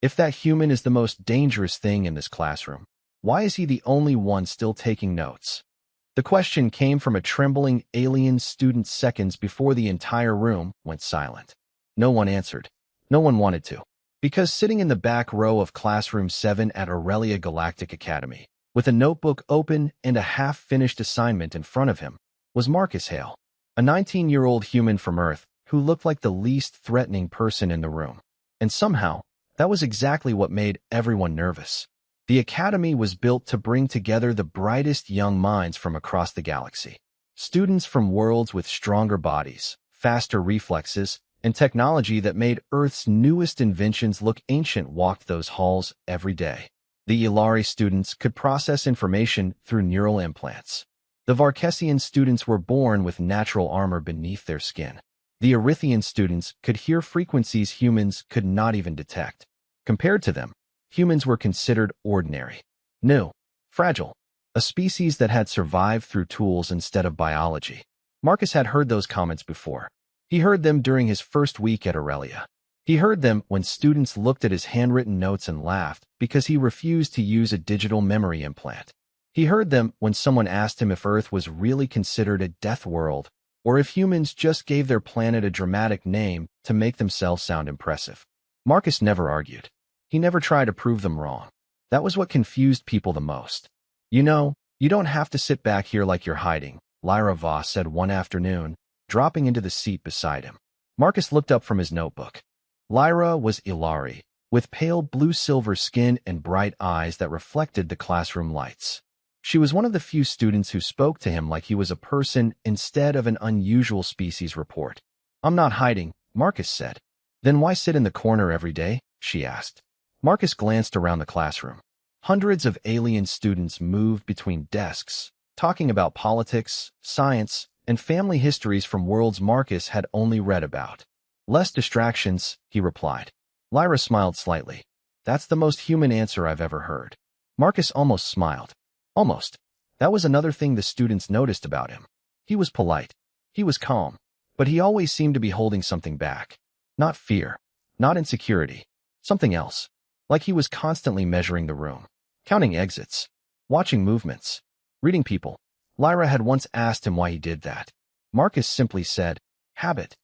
If that human is the most dangerous thing in this classroom, why is he the only one still taking notes? The question came from a trembling alien student seconds before the entire room went silent. No one answered. No one wanted to. Because sitting in the back row of Classroom 7 at Aurelia Galactic Academy, with a notebook open and a half-finished assignment in front of him, was Marcus Hale, a 19-year-old human from Earth who looked like the least threatening person in the room. And somehow, that was exactly what made everyone nervous. The Academy was built to bring together the brightest young minds from across the galaxy. Students from worlds with stronger bodies, faster reflexes, and technology that made Earth's newest inventions look ancient walked those halls every day. The Ilari students could process information through neural implants. The Varkesian students were born with natural armor beneath their skin. The Erythian students could hear frequencies humans could not even detect. Compared to them, humans were considered ordinary, new, fragile, a species that had survived through tools instead of biology. Marcus had heard those comments before. He heard them during his first week at Aurelia. He heard them when students looked at his handwritten notes and laughed because he refused to use a digital memory implant. He heard them when someone asked him if Earth was really considered a death world, or if humans just gave their planet a dramatic name to make themselves sound impressive. Marcus never argued. He never tried to prove them wrong. That was what confused people the most. You know, you don't have to sit back here like you're hiding, Lyra Voss said one afternoon, dropping into the seat beside him. Marcus looked up from his notebook. Lyra was Ilari, with pale blue-silver skin and bright eyes that reflected the classroom lights. She was one of the few students who spoke to him like he was a person instead of an unusual species report. "I'm not hiding," Marcus said. "Then why sit in the corner every day?" she asked. Marcus glanced around the classroom. Hundreds of alien students moved between desks, talking about politics, science, and family histories from worlds Marcus had only read about. "Less distractions," he replied. Lyra smiled slightly. "That's the most human answer I've ever heard." Marcus almost smiled. Almost. That was another thing the students noticed about him. He was polite. He was calm. But he always seemed to be holding something back. Not fear. Not insecurity. Something else. Like he was constantly measuring the room. Counting exits. Watching movements. Reading people. Lyra had once asked him why he did that. Marcus simply said, "Habit."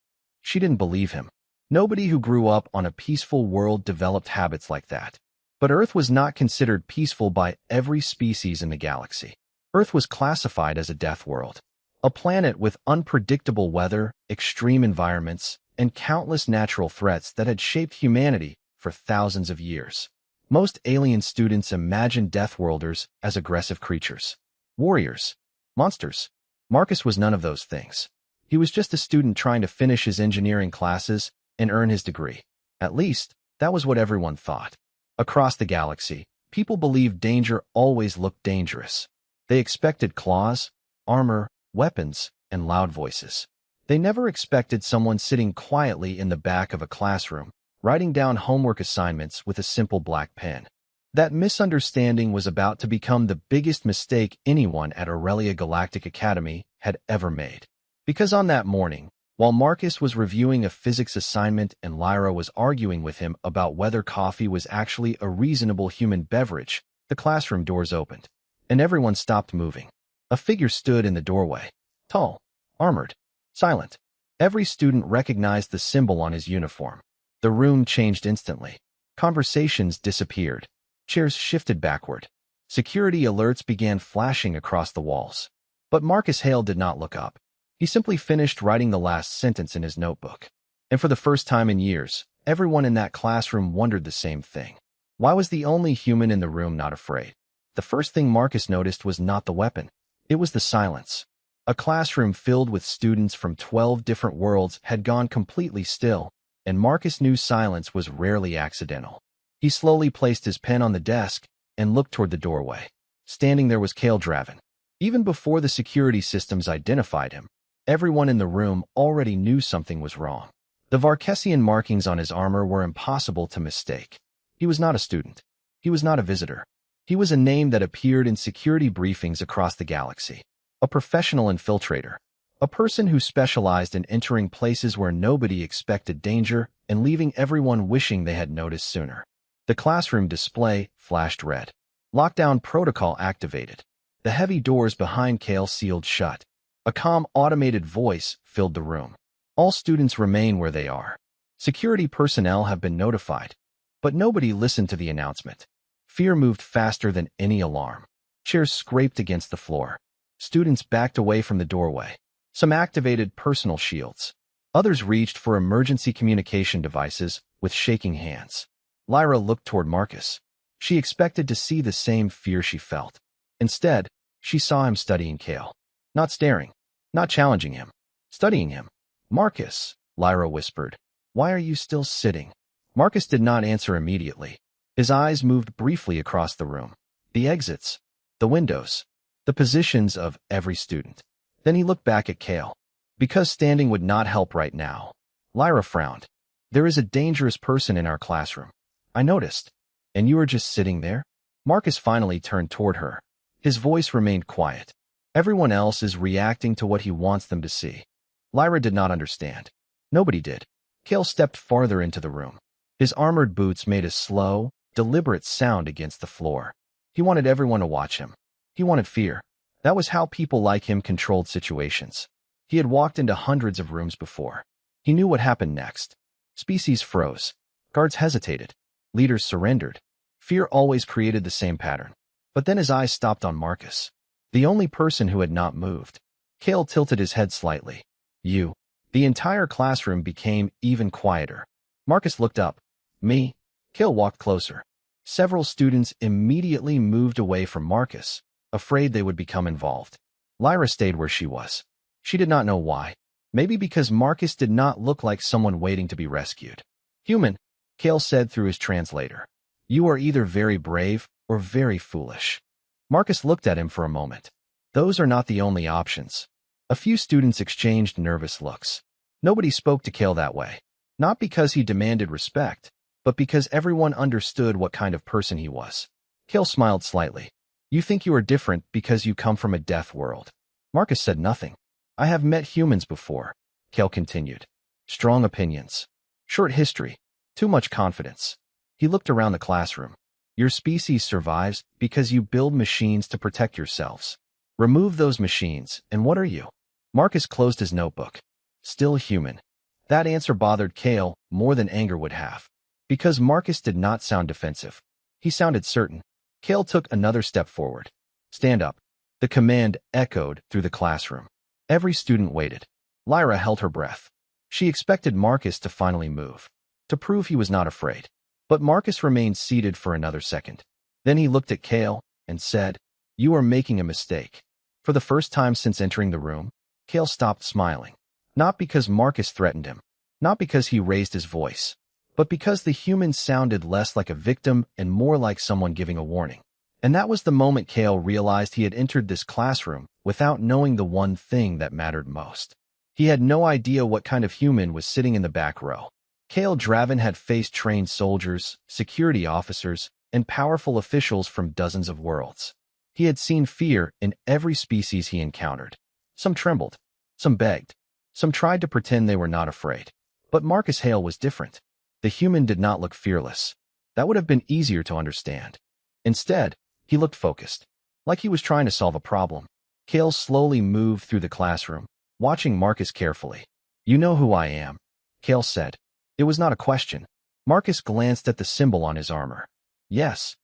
She didn't believe him. Nobody who grew up on a peaceful world developed habits like that. But Earth was not considered peaceful by every species in the galaxy. Earth was classified as a death world. A planet with unpredictable weather, extreme environments, and countless natural threats that had shaped humanity for thousands of years. Most alien students imagined Deathworlders as aggressive creatures. Warriors. Monsters. Marcus was none of those things. He was just a student trying to finish his engineering classes and earn his degree. At least, that was what everyone thought. Across the galaxy, people believed danger always looked dangerous. They expected claws, armor, weapons, and loud voices. They never expected someone sitting quietly in the back of a classroom, writing down homework assignments with a simple black pen. That misunderstanding was about to become the biggest mistake anyone at Aurelia Galactic Academy had ever made. Because on that morning, while Marcus was reviewing a physics assignment and Lyra was arguing with him about whether coffee was actually a reasonable human beverage, the classroom doors opened, and everyone stopped moving. A figure stood in the doorway, tall, armored, silent. Every student recognized the symbol on his uniform. The room changed instantly. Conversations disappeared. Chairs shifted backward. Security alerts began flashing across the walls. But Marcus Hale did not look up. He simply finished writing the last sentence in his notebook. And for the first time in years, everyone in that classroom wondered the same thing. Why was the only human in the room not afraid? The first thing Marcus noticed was not the weapon. It was the silence. A classroom filled with students from 12 different worlds had gone completely still, and Marcus knew silence was rarely accidental. He slowly placed his pen on the desk and looked toward the doorway. Standing there was Kale Draven. Even before the security systems identified him, everyone in the room already knew something was wrong. The Varkesian markings on his armor were impossible to mistake. He was not a student. He was not a visitor. He was a name that appeared in security briefings across the galaxy. A professional infiltrator. A person who specialized in entering places where nobody expected danger and leaving everyone wishing they had noticed sooner. The classroom display flashed red. Lockdown protocol activated. The heavy doors behind Kale sealed shut. A calm, automated voice filled the room. All students remain where they are. Security personnel have been notified. But nobody listened to the announcement. Fear moved faster than any alarm. Chairs scraped against the floor. Students backed away from the doorway. Some activated personal shields. Others reached for emergency communication devices with shaking hands. Lyra looked toward Marcus. She expected to see the same fear she felt. Instead, she saw him studying Kale. Not staring, not challenging him, studying him. "Marcus," Lyra whispered, "why are you still sitting?" Marcus did not answer immediately. His eyes moved briefly across the room. The exits, the windows, the positions of every student. Then he looked back at Kale. Because standing would not help right now. Lyra frowned. "There is a dangerous person in our classroom. I noticed. And you are just sitting there?" Marcus finally turned toward her. His voice remained quiet. Everyone else is reacting to what he wants them to see. Lyra did not understand. Nobody did. Kale stepped farther into the room. His armored boots made a slow, deliberate sound against the floor. He wanted everyone to watch him. He wanted fear. That was how people like him controlled situations. He had walked into hundreds of rooms before. He knew what happened next. Species froze. Guards hesitated. Leaders surrendered. Fear always created the same pattern. But then his eyes stopped on Marcus, the only person who had not moved. Kale tilted his head slightly. "You." The entire classroom became even quieter. Marcus looked up. "Me?" Kale walked closer. Several students immediately moved away from Marcus, afraid they would become involved. Lyra stayed where she was. She did not know why. Maybe because Marcus did not look like someone waiting to be rescued. "Human," Kale said through his translator. "You are either very brave or very foolish." Marcus looked at him for a moment. Those are not the only options. A few students exchanged nervous looks. Nobody spoke to Kale that way. Not because he demanded respect, but because everyone understood what kind of person he was. Kale smiled slightly. "You think you are different because you come from a deaf world." Marcus said nothing. "I have met humans before," Kale continued. "Strong opinions. Short history. Too much confidence." He looked around the classroom. "Your species survives because you build machines to protect yourselves. Remove those machines, and what are you?" Marcus closed his notebook. "Still human." That answer bothered Kale more than anger would have. Because Marcus did not sound defensive. He sounded certain. Kale took another step forward. "Stand up." The command echoed through the classroom. Every student waited. Lyra held her breath. She expected Marcus to finally move, to prove he was not afraid. But Marcus remained seated for another second. Then he looked at Kale and said, "You are making a mistake." For the first time since entering the room, Kale stopped smiling. Not because Marcus threatened him, not because he raised his voice, but because the human sounded less like a victim and more like someone giving a warning. And that was the moment Kale realized he had entered this classroom without knowing the one thing that mattered most. He had no idea what kind of human was sitting in the back row. Kale Draven had faced trained soldiers, security officers, and powerful officials from dozens of worlds. He had seen fear in every species he encountered. Some trembled, some begged, some tried to pretend they were not afraid. But Marcus Hale was different. The human did not look fearless. That would have been easier to understand. Instead, he looked focused, like he was trying to solve a problem. Kale slowly moved through the classroom, watching Marcus carefully. "You know who I am," Kale said. It was not a question. Marcus glanced at the symbol on his armor. "Yes.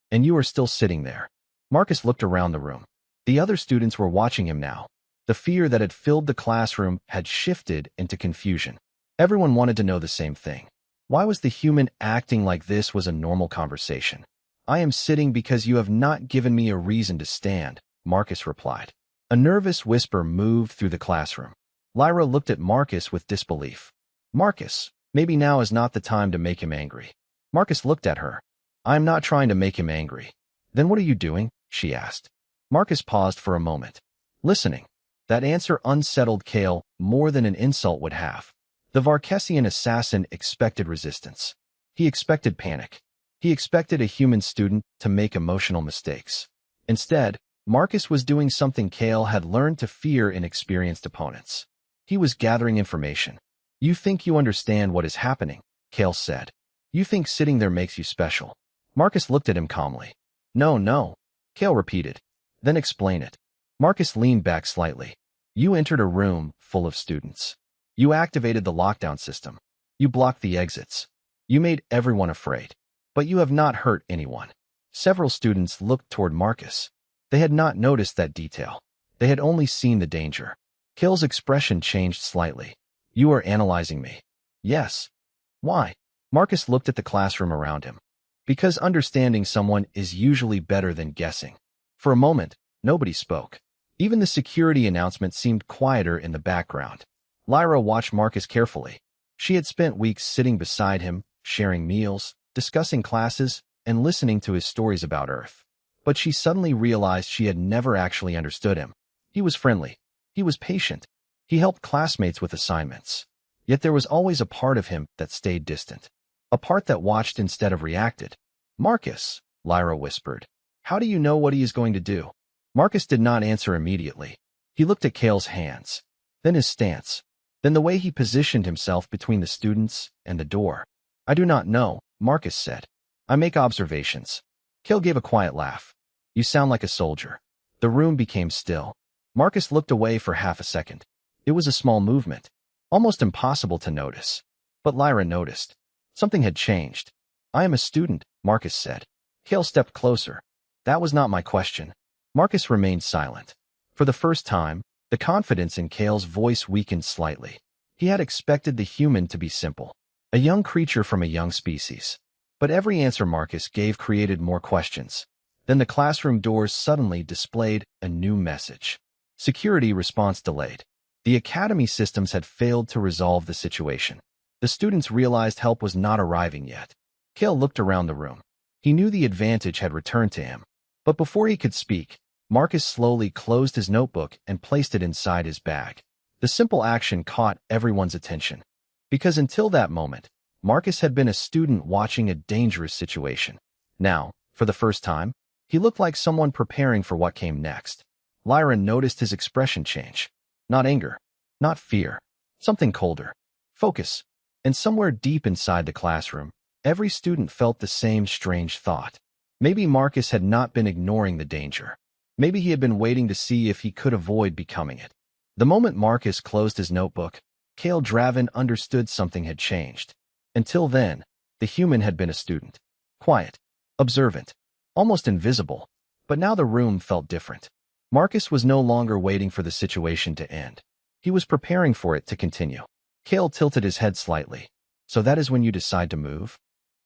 And you are still sitting there." Marcus looked around the room. The other students were watching him now. The fear that had filled the classroom had shifted into confusion. Everyone wanted to know the same thing. Why was the human acting like this was a normal conversation? "I am sitting because you have not given me a reason to stand," Marcus replied. A nervous whisper moved through the classroom. Lyra looked at Marcus with disbelief. "Marcus, maybe now is not the time to make him angry." Marcus looked at her. "I am not trying to make him angry." "Then what are you doing?" she asked. Marcus paused for a moment. "Listening." That answer unsettled Kale more than an insult would have. The Varkesian assassin expected resistance. He expected panic. He expected a human student to make emotional mistakes. Instead, Marcus was doing something Kale had learned to fear in experienced opponents. He was gathering information. "You think you understand what is happening," Kale said. You think sitting there makes you special. Marcus looked at him calmly. No, no. Cale repeated. Then explain it. Marcus leaned back slightly. You entered a room full of students. You activated the lockdown system. You blocked the exits. You made everyone afraid. But you have not hurt anyone. Several students looked toward Marcus. They had not noticed that detail. They had only seen the danger. Cale's expression changed slightly. You are analyzing me. Yes. Why? Marcus looked at the classroom around him. Because understanding someone is usually better than guessing. For a moment, nobody spoke. Even the security announcement seemed quieter in the background. Lyra watched Marcus carefully. She had spent weeks sitting beside him, sharing meals, discussing classes, and listening to his stories about Earth. But she suddenly realized she had never actually understood him. He was friendly. He was patient. He helped classmates with assignments. Yet there was always a part of him that stayed distant. A part that watched instead of reacted. Marcus, Lyra whispered. How do you know what he is going to do? Marcus did not answer immediately. He looked at Cale's hands, then his stance, then the way he positioned himself between the students and the door. I do not know, Marcus said. I make observations. Cale gave a quiet laugh. You sound like a soldier. The room became still. Marcus looked away for half a second. It was a small movement, almost impossible to notice. But Lyra noticed. Something had changed. I am a student, Marcus said. Cale stepped closer. That was not my question. Marcus remained silent. For the first time, the confidence in Cale's voice weakened slightly. He had expected the human to be simple, a young creature from a young species. But every answer Marcus gave created more questions. Then the classroom doors suddenly displayed a new message. Security response delayed. The academy systems had failed to resolve the situation. The students realized help was not arriving yet. Cale looked around the room. He knew the advantage had returned to him. But before he could speak, Marcus slowly closed his notebook and placed it inside his bag. The simple action caught everyone's attention. Because until that moment, Marcus had been a student watching a dangerous situation. Now, for the first time, he looked like someone preparing for what came next. Lyra noticed his expression change. Not anger, not fear, something colder. Focus. And somewhere deep inside the classroom, every student felt the same strange thought. Maybe Marcus had not been ignoring the danger. Maybe he had been waiting to see if he could avoid becoming it. The moment Marcus closed his notebook, Cale Draven understood something had changed. Until then, the human had been a student. Quiet, observant, almost invisible. But now the room felt different. Marcus was no longer waiting for the situation to end. He was preparing for it to continue. Cale tilted his head slightly. So that is when you decide to move?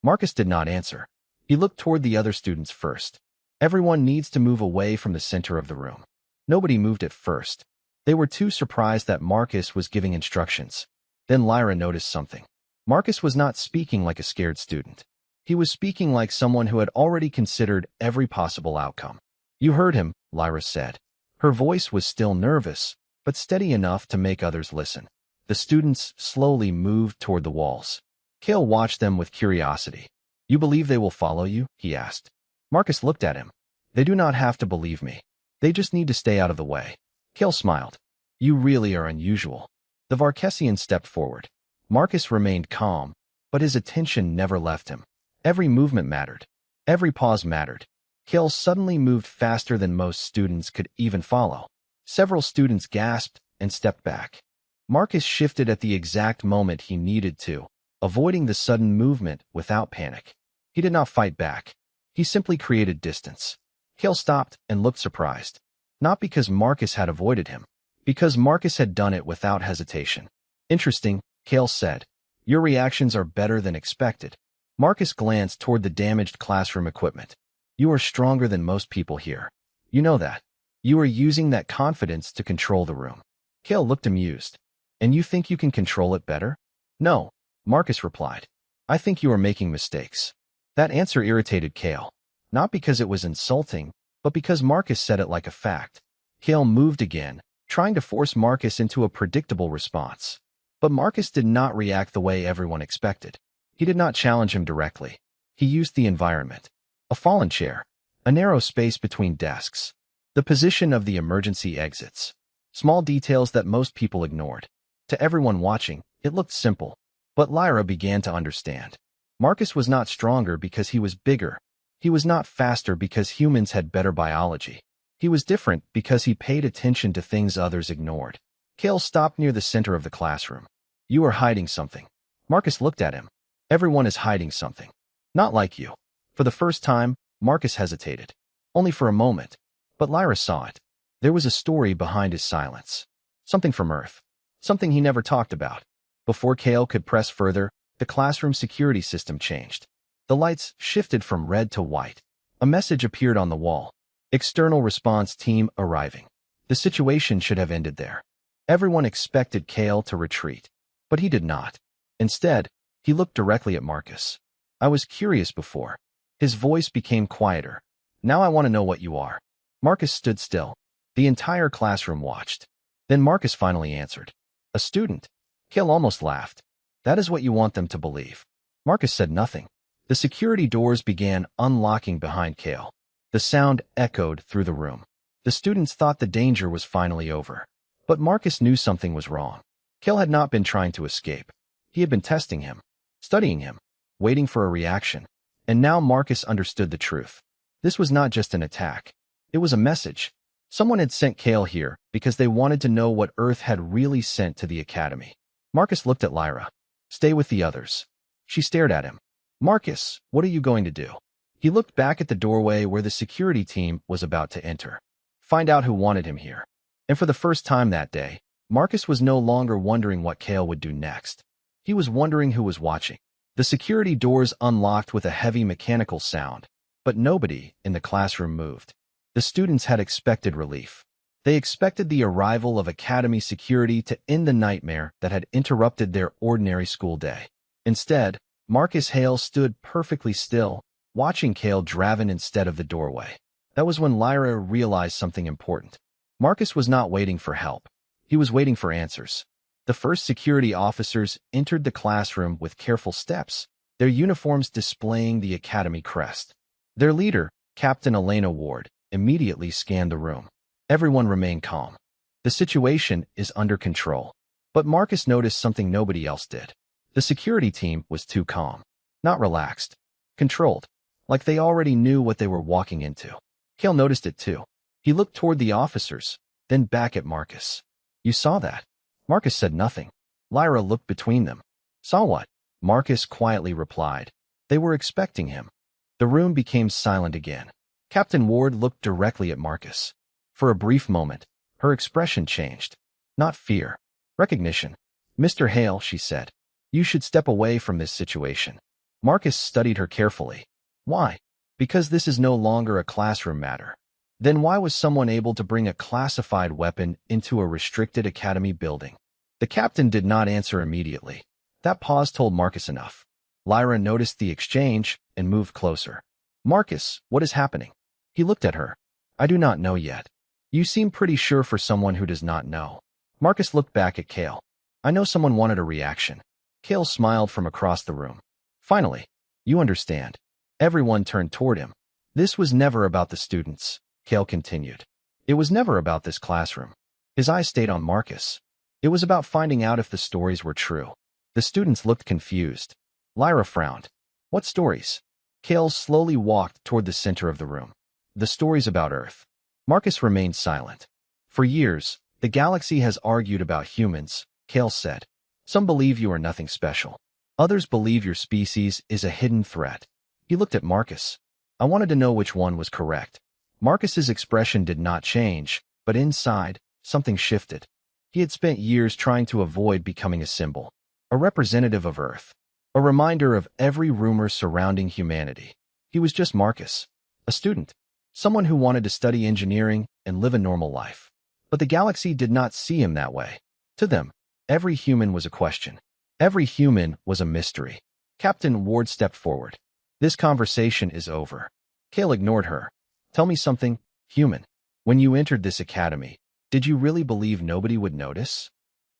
Marcus did not answer. He looked toward the other students first. Everyone needs to move away from the center of the room. Nobody moved at first. They were too surprised that Marcus was giving instructions. Then Lyra noticed something. Marcus was not speaking like a scared student. He was speaking like someone who had already considered every possible outcome. You heard him, Lyra said. Her voice was still nervous, but steady enough to make others listen. The students slowly moved toward the walls. Cale watched them with curiosity. You believe they will follow you? He asked. Marcus looked at him. They do not have to believe me. They just need to stay out of the way. Cale smiled. You really are unusual. The Varkesian stepped forward. Marcus remained calm, but his attention never left him. Every movement mattered. Every pause mattered. Cale suddenly moved faster than most students could even follow. Several students gasped and stepped back. Marcus shifted at the exact moment he needed to, avoiding the sudden movement without panic. He did not fight back. He simply created distance. Cale stopped and looked surprised. Not because Marcus had avoided him, because Marcus had done it without hesitation. Interesting, Cale said. Your reactions are better than expected. Marcus glanced toward the damaged classroom equipment. You are stronger than most people here. You know that. You are using that confidence to control the room. Cale looked amused. And you think you can control it better? No, Marcus replied. I think you are making mistakes. That answer irritated Cale. Not because it was insulting, but because Marcus said it like a fact. Cale moved again, trying to force Marcus into a predictable response. But Marcus did not react the way everyone expected. He did not challenge him directly. He used the environment. A fallen chair, a narrow space between desks, the position of the emergency exits. Small details that most people ignored. To everyone watching, it looked simple. But Lyra began to understand. Marcus was not stronger because he was bigger. He was not faster because humans had better biology. He was different because he paid attention to things others ignored. Kale stopped near the center of the classroom. You are hiding something. Marcus looked at him. Everyone is hiding something. Not like you. For the first time, Marcus hesitated. Only for a moment. But Lyra saw it. There was a story behind his silence. Something from Earth. Something he never talked about. Before Kale could press further, the classroom security system changed. The lights shifted from red to white. A message appeared on the wall. External response team arriving. The situation should have ended there. Everyone expected Kale to retreat. But he did not. Instead, he looked directly at Marcus. I was curious before. His voice became quieter. Now I want to know what you are. Marcus stood still. The entire classroom watched. Then Marcus finally answered. A student. Kale almost laughed. That is what you want them to believe. Marcus said nothing. The security doors began unlocking behind Kale. The sound echoed through the room. The students thought the danger was finally over. But Marcus knew something was wrong. Kale had not been trying to escape. He had been testing him, studying him, waiting for a reaction. And now Marcus understood the truth. This was not just an attack. It was a message. Someone had sent Kale here because they wanted to know what Earth had really sent to the Academy. Marcus looked at Lyra. Stay with the others. She stared at him. Marcus, what are you going to do? He looked back at the doorway where the security team was about to enter. Find out who wanted him here. And for the first time that day, Marcus was no longer wondering what Kale would do next. He was wondering who was watching. The security doors unlocked with a heavy mechanical sound, but nobody in the classroom moved. The students had expected relief. They expected the arrival of Academy security to end the nightmare that had interrupted their ordinary school day. Instead, Marcus Hale stood perfectly still, watching Kale Draven instead of the doorway. That was when Lyra realized something important. Marcus was not waiting for help. He was waiting for answers. The first security officers entered the classroom with careful steps, their uniforms displaying the Academy crest. Their leader, Captain Elena Ward, immediately scanned the room. Everyone remained calm. The situation is under control. But Marcus noticed something nobody else did. The security team was too calm. Not relaxed. Controlled. Like they already knew what they were walking into. Kale noticed it too. He looked toward the officers, then back at Marcus. You saw that? Marcus said nothing. Lyra looked between them. Saw what? Marcus quietly replied. They were expecting him. The room became silent again. Captain Ward looked directly at Marcus. For a brief moment, her expression changed. Not fear. Recognition. Mr. Hale, she said. You should step away from this situation. Marcus studied her carefully. Why? Because this is no longer a classroom matter. Then why was someone able to bring a classified weapon into a restricted academy building? The captain did not answer immediately. That pause told Marcus enough. Lyra noticed the exchange and moved closer. Marcus, what is happening? He looked at her. I do not know yet. You seem pretty sure for someone who does not know. Marcus looked back at Kale. I know someone wanted a reaction. Kale smiled from across the room. Finally, you understand. Everyone turned toward him. This was never about the students, Kale continued. It was never about this classroom. His eyes stayed on Marcus. It was about finding out if the stories were true. The students looked confused. Lyra frowned. What stories? Kale slowly walked toward the center of the room. The stories about Earth. Marcus remained silent. For years, the galaxy has argued about humans, Kale said. Some believe you are nothing special. Others believe your species is a hidden threat. He looked at Marcus. I wanted to know which one was correct. Marcus's expression did not change, but inside, something shifted. He had spent years trying to avoid becoming a symbol, a representative of Earth, a reminder of every rumor surrounding humanity. He was just Marcus, a student, someone who wanted to study engineering and live a normal life. But the galaxy did not see him that way. To them, every human was a question. Every human was a mystery. Captain Ward stepped forward. This conversation is over. Kale ignored her. Tell me something, human. When you entered this academy, did you really believe nobody would notice?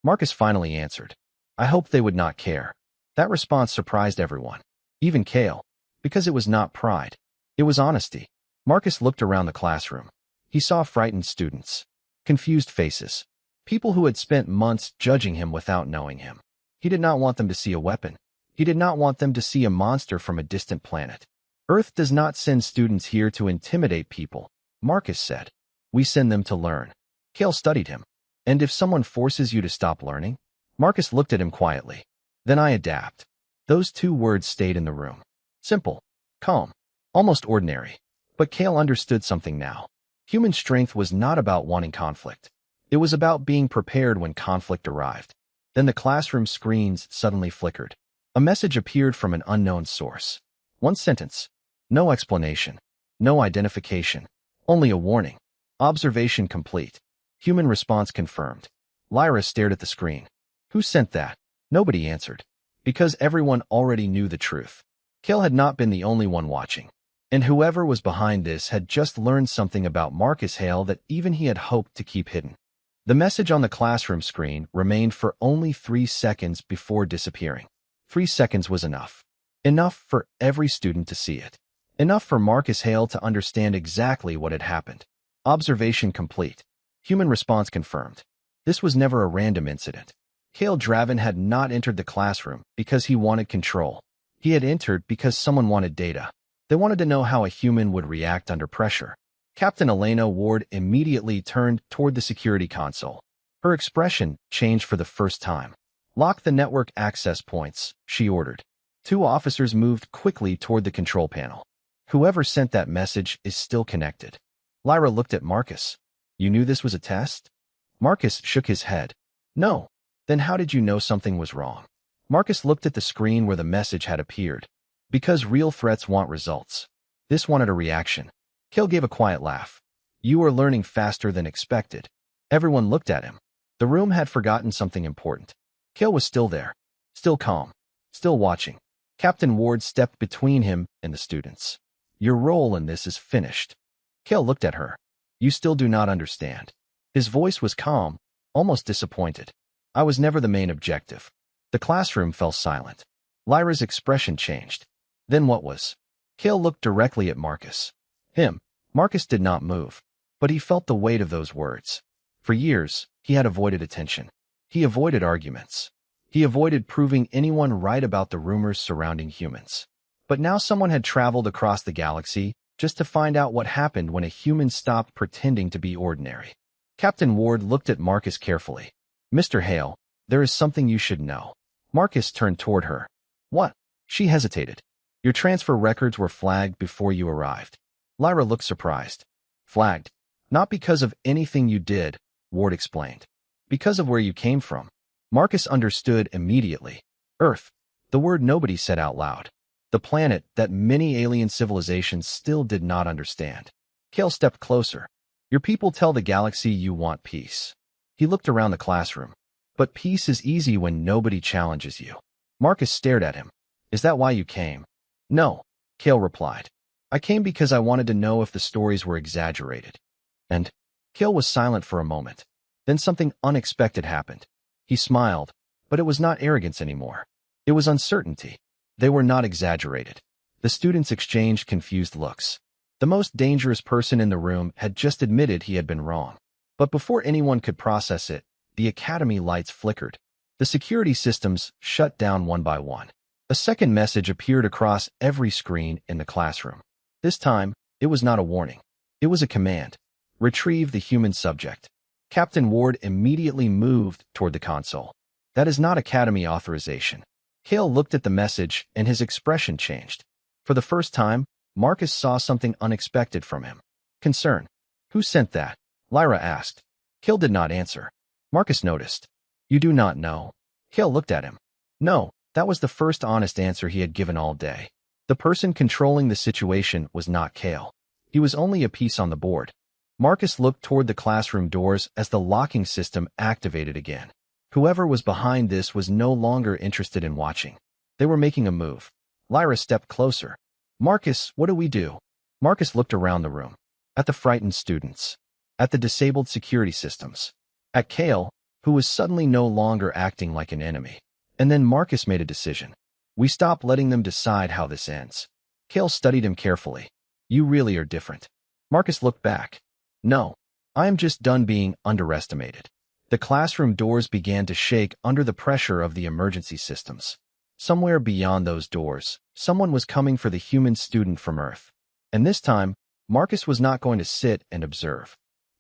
Marcus finally answered. I hoped they would not care. That response surprised everyone, even Kale, because it was not pride. It was honesty. Marcus looked around the classroom. He saw frightened students, confused faces, people who had spent months judging him without knowing him. He did not want them to see a weapon. He did not want them to see a monster from a distant planet. Earth does not send students here to intimidate people, Marcus said. We send them to learn. Cale studied him. And if someone forces you to stop learning? Marcus looked at him quietly. Then I adapt. Those two words stayed in the room. Simple, calm, almost ordinary. But Cale understood something now. Human strength was not about wanting conflict. It was about being prepared when conflict arrived. Then the classroom screens suddenly flickered. A message appeared from an unknown source. One sentence. No explanation. No identification. Only a warning. Observation complete. Human response confirmed. Lyra stared at the screen. Who sent that? Nobody answered. Because everyone already knew the truth. Cale had not been the only one watching. And whoever was behind this had just learned something about Marcus Hale that even he had hoped to keep hidden. The message on the classroom screen remained for only 3 seconds before disappearing. 3 seconds was enough. Enough for every student to see it. Enough for Marcus Hale to understand exactly what had happened. Observation complete. Human response confirmed. This was never a random incident. Cale Draven had not entered the classroom because he wanted control. He had entered because someone wanted data. They wanted to know how a human would react under pressure. Captain Elena Ward immediately turned toward the security console. Her expression changed for the first time. Lock the network access points, she ordered. 2 officers moved quickly toward the control panel. Whoever sent that message is still connected. Lyra looked at Marcus. You knew this was a test? Marcus shook his head. No. Then how did you know something was wrong? Marcus looked at the screen where the message had appeared. Because real threats want results. This wanted a reaction. Cale gave a quiet laugh. You are learning faster than expected. Everyone looked at him. The room had forgotten something important. Cale was still there. Still calm. Still watching. Captain Ward stepped between him and the students. Your role in this is finished. Cale looked at her. You still do not understand. His voice was calm, almost disappointed. I was never the main objective. The classroom fell silent. Lyra's expression changed. Then what was? Cale looked directly at Marcus. Him. Marcus did not move. But he felt the weight of those words. For years, he had avoided attention. He avoided arguments. He avoided proving anyone right about the rumors surrounding humans. But now someone had traveled across the galaxy just to find out what happened when a human stopped pretending to be ordinary. Captain Ward looked at Marcus carefully. Mr. Hale, there is something you should know. Marcus turned toward her. What? She hesitated. Your transfer records were flagged before you arrived. Lyra looked surprised. Flagged? Not because of anything you did, Ward explained. Because of where you came from. Marcus understood immediately. Earth. The word nobody said out loud. The planet that many alien civilizations still did not understand. Cale stepped closer. Your people tell the galaxy you want peace. He looked around the classroom. But peace is easy when nobody challenges you. Marcus stared at him. Is that why you came? No, Cale replied. I came because I wanted to know if the stories were exaggerated. And Cale was silent for a moment. Then something unexpected happened. He smiled, but it was not arrogance anymore. It was uncertainty. They were not exaggerated. The students exchanged confused looks. The most dangerous person in the room had just admitted he had been wrong. But before anyone could process it, the academy lights flickered. The security systems shut down one by one. A second message appeared across every screen in the classroom. This time, it was not a warning. It was a command. Retrieve the human subject. Captain Ward immediately moved toward the console. That is not academy authorization. Cale looked at the message and his expression changed. For the first time, Marcus saw something unexpected from him. Concern. Who sent that? Lyra asked. Cale did not answer. Marcus noticed. You do not know. Cale looked at him. No, that was the first honest answer he had given all day. The person controlling the situation was not Cale. He was only a piece on the board. Marcus looked toward the classroom doors as the locking system activated again. Whoever was behind this was no longer interested in watching. They were making a move. Lyra stepped closer. Marcus, what do we do? Marcus looked around the room. At the frightened students. At the disabled security systems. At Cale, who was suddenly no longer acting like an enemy. And then Marcus made a decision. We stop letting them decide how this ends. Cale studied him carefully. You really are different. Marcus looked back. No, I am just done being underestimated. The classroom doors began to shake under the pressure of the emergency systems. Somewhere beyond those doors, someone was coming for the human student from Earth. And this time, Marcus was not going to sit and observe.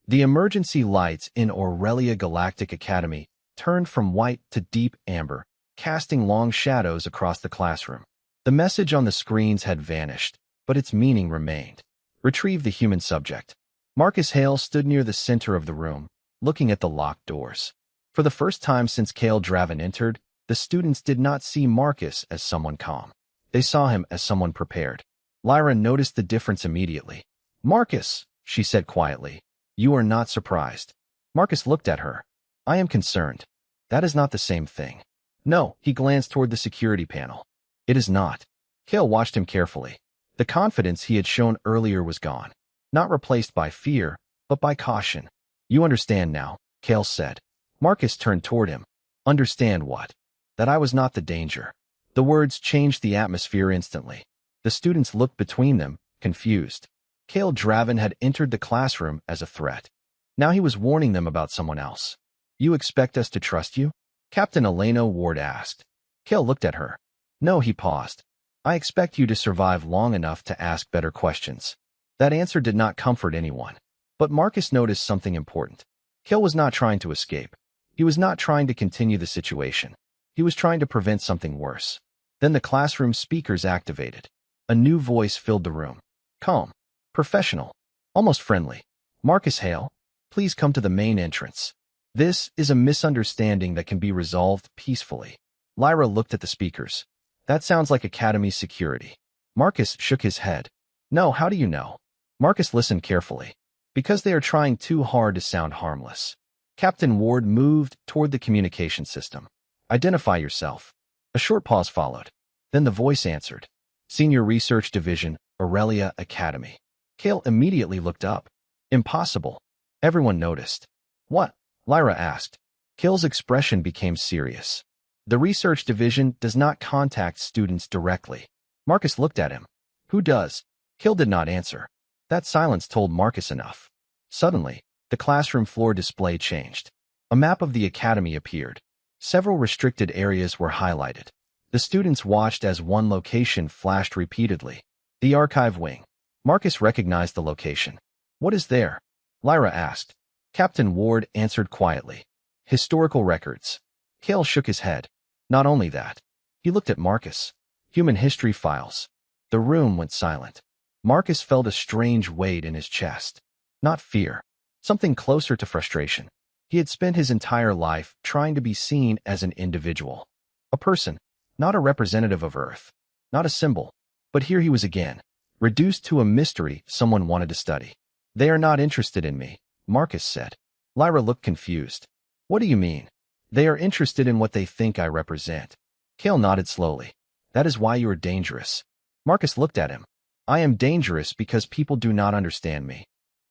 The emergency lights in Aurelia Galactic Academy turned from white to deep amber, casting long shadows across the classroom. The message on the screens had vanished, but its meaning remained. Retrieve the human subject. Marcus Hale stood near the center of the room, looking at the locked doors. For the first time since Cale Draven entered, the students did not see Marcus as someone calm. They saw him as someone prepared. Lyra noticed the difference immediately. "Marcus," she said quietly, "you are not surprised." Marcus looked at her. "I am concerned. That is not the same thing." "No," he glanced toward the security panel. "It is not." Cale watched him carefully. The confidence he had shown earlier was gone. Not replaced by fear, but by caution. "You understand now," Cale said. Marcus turned toward him. "Understand what?" "That I was not the danger." The words changed the atmosphere instantly. The students looked between them, confused. Cale Draven had entered the classroom as a threat. Now he was warning them about someone else. "You expect us to trust you?" Captain Elena Ward asked. Cale looked at her. "No," he paused. "I expect you to survive long enough to ask better questions." That answer did not comfort anyone. But Marcus noticed something important. Cale was not trying to escape. He was not trying to continue the situation. He was trying to prevent something worse. Then the classroom speakers activated. A new voice filled the room. Calm, professional, almost friendly. "Marcus Hale, please come to the main entrance. This is a misunderstanding that can be resolved peacefully." Lyra looked at the speakers. "That sounds like Academy security." Marcus shook his head. "No, how do you know?" Marcus listened carefully. "Because they are trying too hard to sound harmless." Captain Ward moved toward the communication system. "Identify yourself." A short pause followed. Then the voice answered. "Senior Research Division, Aurelia Academy." Cale immediately looked up. "Impossible." Everyone noticed. "What?" Lyra asked. Cale's expression became serious. "The Research Division does not contact students directly." Marcus looked at him. "Who does?" Cale did not answer. That silence told Marcus enough. Suddenly, the classroom floor display changed. A map of the academy appeared. Several restricted areas were highlighted. The students watched as one location flashed repeatedly. The archive wing. Marcus recognized the location. "What is there?" Lyra asked. Captain Ward answered quietly. "Historical records." Cale shook his head. "Not only that." He looked at Marcus. "Human history files." The room went silent. Marcus felt a strange weight in his chest. Not fear. Something closer to frustration. He had spent his entire life trying to be seen as an individual. A person, not a representative of Earth. Not a symbol. But here he was again, reduced to a mystery someone wanted to study. "They are not interested in me," Marcus said. Lyra looked confused. "What do you mean?" "They are interested in what they think I represent." Cale nodded slowly. "That is why you are dangerous." Marcus looked at him. "I am dangerous because people do not understand me."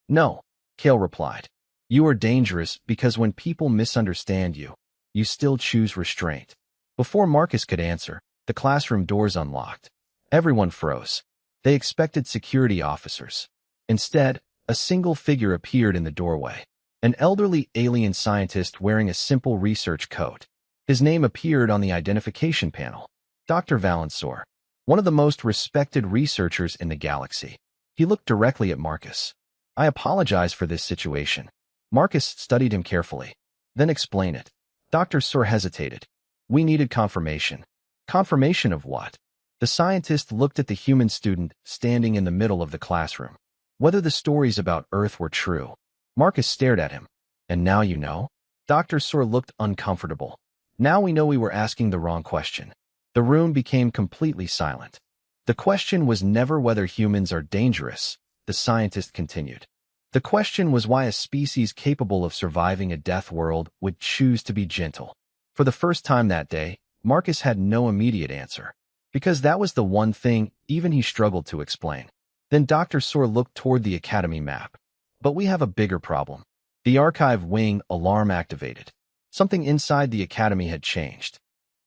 "No," Cale replied. "You are dangerous because when people misunderstand you, you still choose restraint." Before Marcus could answer, the classroom doors unlocked. Everyone froze. They expected security officers. Instead, a single figure appeared in the doorway. An elderly alien scientist wearing a simple research coat. His name appeared on the identification panel. Dr. Valensor, one of the most respected researchers in the galaxy. He looked directly at Marcus. "I apologize for this situation." Marcus studied him carefully. "Then explain it." Dr. Sur hesitated. "We needed confirmation." "Confirmation of what?" The scientist looked at the human student standing in the middle of the classroom. "Whether the stories about Earth were true." Marcus stared at him. "And now you know?" Dr. Sur looked uncomfortable. "Now we know we were asking the wrong question." The room became completely silent. "The question was never whether humans are dangerous," the scientist continued. "The question was why a species capable of surviving a death world would choose to be gentle." For the first time that day, Marcus had no immediate answer. Because that was the one thing even he struggled to explain. Then Dr. Sur looked toward the academy map. "But we have a bigger problem." The archive wing alarm activated. Something inside the academy had changed.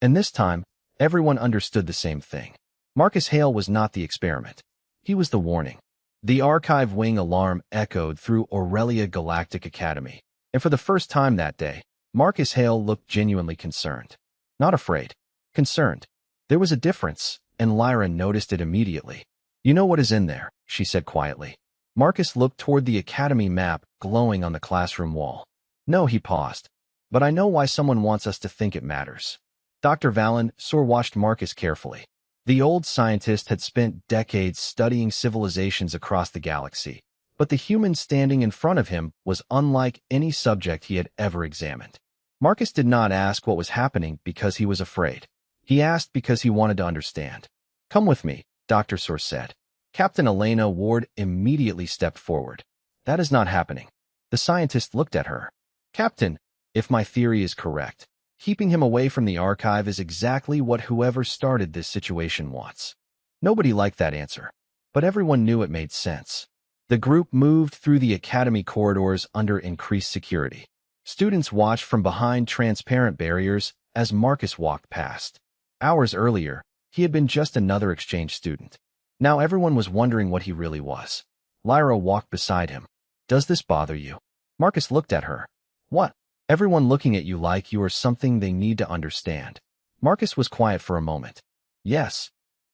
And this time, everyone understood the same thing. Marcus Hale was not the experiment. He was the warning. The archive wing alarm echoed through Aurelia Galactic Academy. And for the first time that day, Marcus Hale looked genuinely concerned. Not afraid. Concerned. There was a difference, and Lyra noticed it immediately. "You know what is in there," she said quietly. Marcus looked toward the academy map glowing on the classroom wall. "No," he paused. "But I know why someone wants us to think it matters." Dr. Valen watched Marcus carefully. The old scientist had spent decades studying civilizations across the galaxy, but the human standing in front of him was unlike any subject he had ever examined. Marcus did not ask what was happening because he was afraid. He asked because he wanted to understand. "Come with me," Dr. Sor said. Captain Elena Ward immediately stepped forward. "That is not happening." The scientist looked at her. "Captain, if my theory is correct, keeping him away from the archive is exactly what whoever started this situation wants." Nobody liked that answer, but everyone knew it made sense. The group moved through the academy corridors under increased security. Students watched from behind transparent barriers as Marcus walked past. Hours earlier, he had been just another exchange student. Now everyone was wondering what he really was. Lyra walked beside him. "Does this bother you?" Marcus looked at her. "What?" "Everyone looking at you like you are something they need to understand." Marcus was quiet for a moment. "Yes."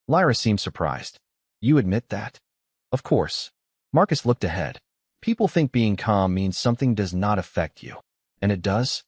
Lyra seemed surprised. "You admit that?" "Of course." Marcus looked ahead. "People think being calm means something does not affect you. And it does.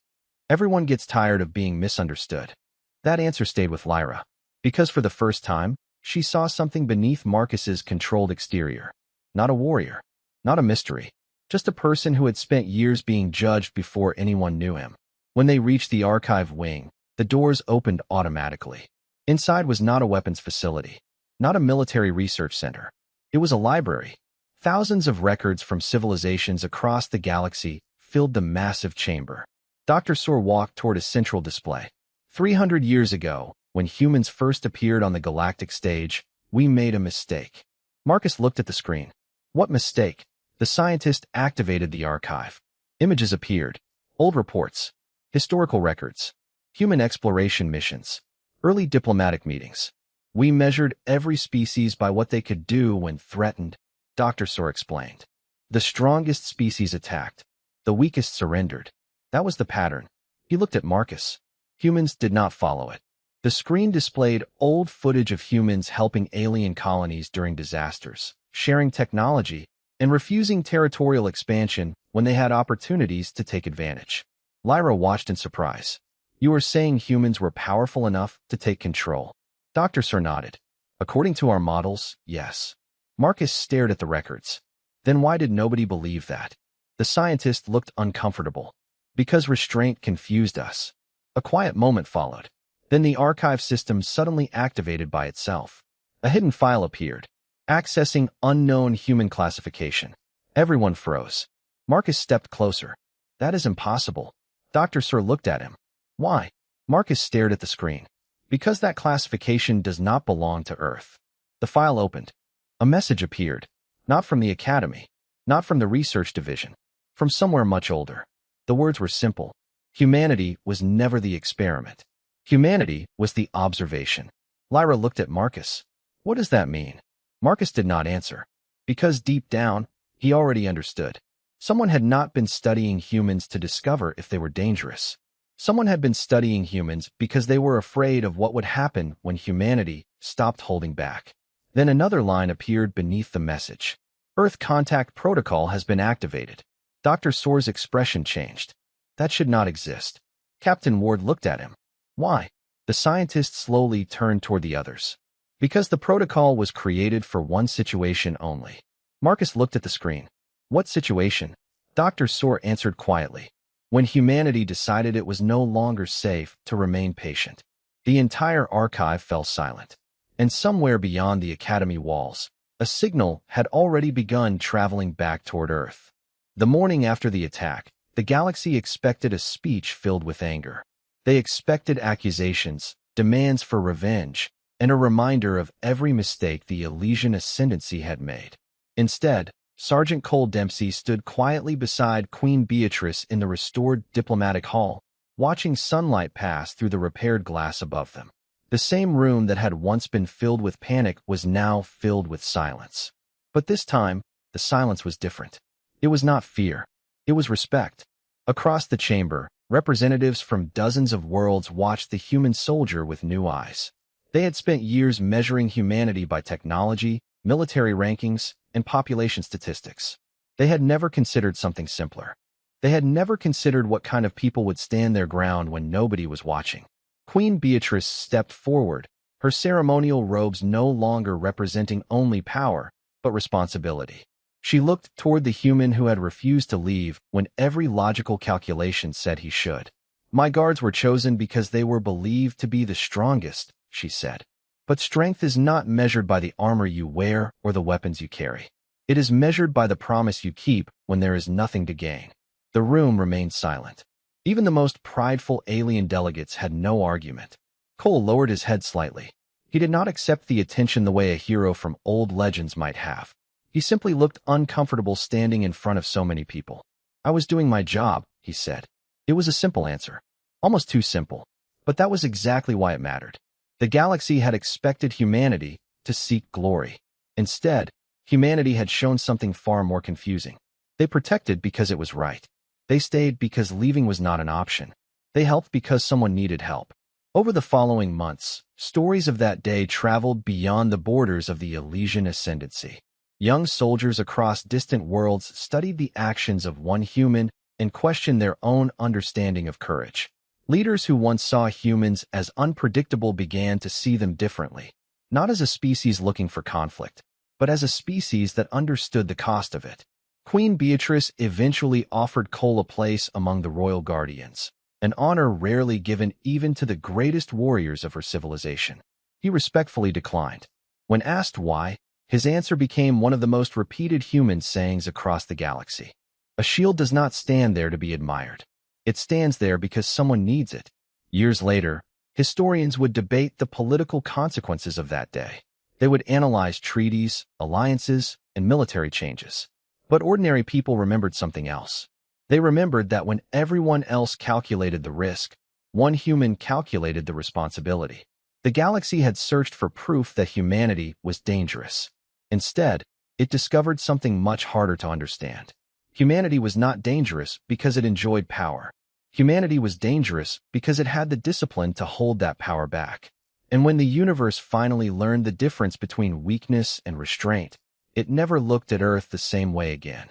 Everyone gets tired of being misunderstood." That answer stayed with Lyra, because for the first time, she saw something beneath Marcus's controlled exterior. Not a warrior, not a mystery, just a person who had spent years being judged before anyone knew him. When they reached the archive wing, the doors opened automatically. Inside was not a weapons facility, not a military research center. It was a library. Thousands of records from civilizations across the galaxy filled the massive chamber. Dr. Sor walked toward a central display. 300 years ago, when humans first appeared on the galactic stage, we made a mistake. Marcus looked at the screen. What mistake? The scientist activated the archive. Images appeared. Old reports. Historical records. Human exploration missions. Early diplomatic meetings. We measured every species by what they could do when threatened, Dr. Sor explained. The strongest species attacked. The weakest surrendered. That was the pattern. He looked at Marcus. Humans did not follow it. The screen displayed old footage of humans helping alien colonies during disasters, sharing technology, and refusing territorial expansion when they had opportunities to take advantage. Lyra watched in surprise. You are saying humans were powerful enough to take control? Dr. Sor nodded. According to our models, yes. Marcus stared at the records. Then why did nobody believe that? The scientist looked uncomfortable. Because restraint confused us. A quiet moment followed. Then the archive system suddenly activated by itself. A hidden file appeared, accessing unknown human classification. Everyone froze. Marcus stepped closer. That is impossible. Dr. Sor looked at him. Why? Marcus stared at the screen. Because that classification does not belong to Earth. The file opened. A message appeared. Not from the Academy. Not from the research division. From somewhere much older. The words were simple. Humanity was never the experiment. Humanity was the observation. Lyra looked at Marcus. What does that mean? Marcus did not answer. Because deep down, he already understood. Someone had not been studying humans to discover if they were dangerous. Someone had been studying humans because they were afraid of what would happen when humanity stopped holding back. Then another line appeared beneath the message. Earth Contact Protocol has been activated. Dr. Sor's expression changed. That should not exist. Captain Ward looked at him. Why? The scientist slowly turned toward the others. Because the protocol was created for one situation only. Marcus looked at the screen. What situation? Dr. Sor answered quietly. When humanity decided it was no longer safe to remain patient. The entire archive fell silent. And somewhere beyond the Academy walls, a signal had already begun traveling back toward Earth. The morning after the attack, the galaxy expected a speech filled with anger. They expected accusations, demands for revenge, and a reminder of every mistake the Elysian Ascendancy had made. Instead, Sergeant Cole Dempsey stood quietly beside Queen Beatrice in the restored diplomatic hall, watching sunlight pass through the repaired glass above them. The same room that had once been filled with panic was now filled with silence. But this time, the silence was different. It was not fear. It was respect. Across the chamber, representatives from dozens of worlds watched the human soldier with new eyes. They had spent years measuring humanity by technology, military rankings, and population statistics. They had never considered something simpler. They had never considered what kind of people would stand their ground when nobody was watching. Queen Beatrice stepped forward, her ceremonial robes no longer representing only power, but responsibility. She looked toward the human who had refused to leave when every logical calculation said he should. "My guards were chosen because they were believed to be the strongest," she said. "But strength is not measured by the armor you wear or the weapons you carry. It is measured by the promise you keep when there is nothing to gain." The room remained silent. Even the most prideful alien delegates had no argument. Cole lowered his head slightly. He did not accept the attention the way a hero from old legends might have. He simply looked uncomfortable standing in front of so many people. "I was doing my job," he said. It was a simple answer. Almost too simple. But that was exactly why it mattered. The galaxy had expected humanity to seek glory. Instead, humanity had shown something far more confusing. They protected because it was right. They stayed because leaving was not an option. They helped because someone needed help. Over the following months, stories of that day traveled beyond the borders of the Elysian Ascendancy. Young soldiers across distant worlds studied the actions of one human and questioned their own understanding of courage. Leaders who once saw humans as unpredictable began to see them differently, not as a species looking for conflict, but as a species that understood the cost of it. Queen Beatrice eventually offered Cole a place among the royal guardians, an honor rarely given even to the greatest warriors of her civilization. He respectfully declined. When asked why, his answer became one of the most repeated human sayings across the galaxy. "A shield does not stand there to be admired. It stands there because someone needs it." Years later, historians would debate the political consequences of that day. They would analyze treaties, alliances, and military changes. But ordinary people remembered something else. They remembered that when everyone else calculated the risk, one human calculated the responsibility. The galaxy had searched for proof that humanity was dangerous. Instead, it discovered something much harder to understand. Humanity was not dangerous because it enjoyed power. Humanity was dangerous because it had the discipline to hold that power back. And when the universe finally learned the difference between weakness and restraint, it never looked at Earth the same way again.